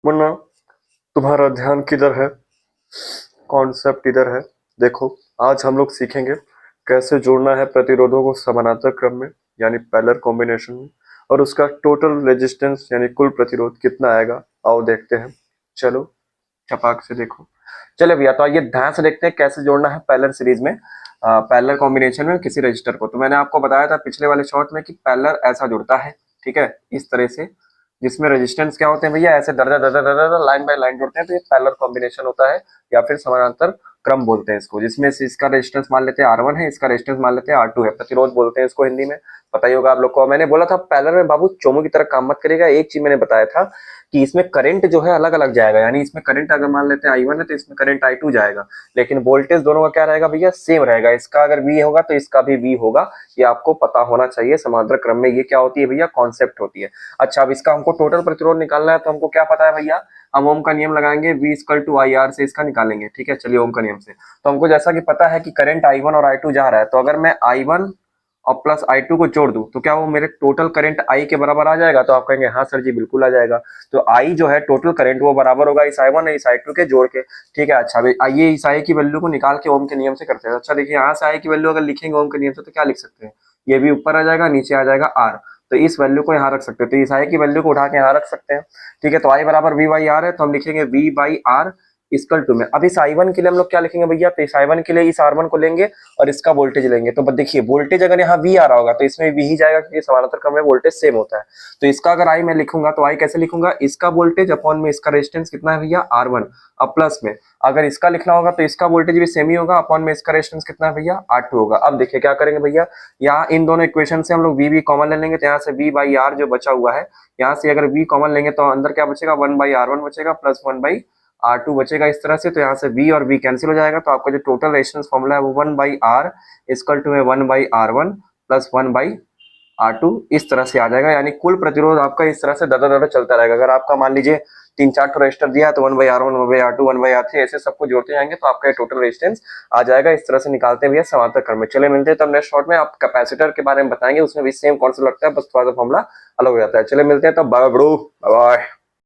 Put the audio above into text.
मुन्ना, तुम्हारा ध्यान किधर है? कॉन्सेप्ट इधर है। देखो, आज हम लोग सीखेंगे कैसे जोड़ना है प्रतिरोधों को समानांतर क्रम में, यानी पैरेलल कॉम्बिनेशन में, और उसका टोटल रेजिस्टेंस यानी कुल प्रतिरोध कितना आएगा। आओ देखते हैं। चलो, छपाक से देखो। चले भैया, तो आइए ध्यान से देखते हैं कैसे जोड़ना है पैरेलल सीरीज में, पैरेलल कॉम्बिनेशन में किसी रजिस्टर को। तो मैंने आपको बताया था पिछले वाले शॉर्ट में कि पैरेलल ऐसा जुड़ता है, ठीक है, इस तरह से, जिसमें रेजिस्टेंस क्या होते हैं भैया, ऐसे दर दर दर दर दर लाइन बाय लाइन जुड़ते हैं, तो ये पैरेलल कॉम्बिनेशन होता है, या फिर समानांतर क्रम बोलते हैं इसको। जिसमें से इसका रेजिस्टेंस मान लेते हैं R1 है, इसका रेजिस्टेंस मान लेते हैं R2 है, प्रतिरोध बोलते हैं इसको हिंदी में। पता ही होगा आप लोग को। मैंने बोला था पैरेलल में बाबू चोमू की तरह काम मत करेगा। एक चीज मैंने बताया था कि इसमें करंट जो है अलग अलग जाएगा, यानी इसमें करंट अगर मान लेते हैं I1 है तो इसमें करंट I2 जाएगा, लेकिन वोल्टेज दोनों का क्या रहेगा भैया, सेम रहेगा। इसका अगर V होगा तो इसका भी V होगा। ये आपको पता होना चाहिए। समांतर क्रम में ये क्या होती है भैया, कॉन्सेप्ट होती है। अच्छा, अब इसका हमको टोटल प्रतिरोध निकालना है, तो हमको क्या पता है भैया, हम ओम का नियम लगाएंगे, V इक्वल टू IR से इसका निकालेंगे। ठीक है, चलिए ओम का नियम से। तो हमको जैसा कि पता है कि करंट I1 और I2 जा रहा है, तो अगर मैं I1 और प्लस I2 को जोड़ दूं तो क्या वो मेरे टोटल करंट I के बराबर आ जाएगा? तो आप कहेंगे हाँ सर जी बिल्कुल आ जाएगा। तो I जो है टोटल करंट वो बराबर होगा इस I1 और इस I2 के जोड़ के। ठीक है, अच्छा आइए इस I की वैल्यू को निकाल के ओम के नियम से करते हैं। अच्छा देखिए, यहाँ से I की वैल्यू अगर लिखेंगे ओम के नियम से तो क्या लिख सकते हैं, ये भी ऊपर आ जाएगा, नीचे आ जाएगा R। तो इस वैल्यू को यहाँ रख सकते हैं, तो इस I की वैल्यू को उठा के यहाँ रख सकते हैं। ठीक है, तो I बराबर V बाई आर है, तो हम लिखेंगे V by R equal to में। अब इस I1 के लिए हम लोग क्या लिखेंगे भैया, तो इस I1 के लिए इस R1 को लेंगे और इसका वोल्टेज लेंगे। तो देखिए, वोल्टेज अगर यहाँ V आ रहा होगा तो इसमें V ही जाएगा, क्योंकि समानांतर क्रम में वोल्टेज सेम होता है। तो इसका अगर I मैं लिखूंगा तो I कैसे लिखूंगा, इसका वोल्टेज अपॉन में इसका रेजिस्टेंस कितना है भैया, R1। अब प्लस में अगर इसका लिखना होगा तो इसका वोल्टेज भी सेम ही होगा, अपॉन में इसका रेजिस्टेंस कितना है भैया, R2 होगा। अब देखिए क्या करेंगे भैया, यहाँ इन दोनों इक्वेशन से हम लोग V कॉमन ले लेंगे, तो यहाँ से V बाई आर जो बचा हुआ है, यहाँ से अगर V कॉमन लेंगे तो अंदर क्या बचेगा, 1/R1 बचेगा प्लस 1/R2 बचेगा इस तरह से। तो यहाँ से V और V कैंसिल हो जाएगा, तो आपका जो टोटल रेजिस्टेंस फॉर्मूला है वो 1/R इक्वल टू है 1/R1 प्लस 1/R2 इस तरह से आ जाएगा। यानी कुल प्रतिरोध आपका इस तरह से दर दर चलता रहेगा। अगर आपका मान लीजिए 3-4 रेजिस्टर दिया है तो 1/R1 1/R2 1/R3 ऐसे सबको जोड़ते जाएंगे तो आपका टोटल रेजिस्टेंस आ जाएगा। इस तरह से निकालते हैं भैया समांतर क्रम में। चले मिलते हैं तब नेक्स्ट शॉर्ट में। आप कैपेसिटर के बारे में बताएंगे, उसमें भी सेम कॉन्सेप्ट लगता है, बस थोड़ा सा फॉर्मूला अलग हो जाता है। चले मिलते हैं तब, बाय ब्रो, बाय।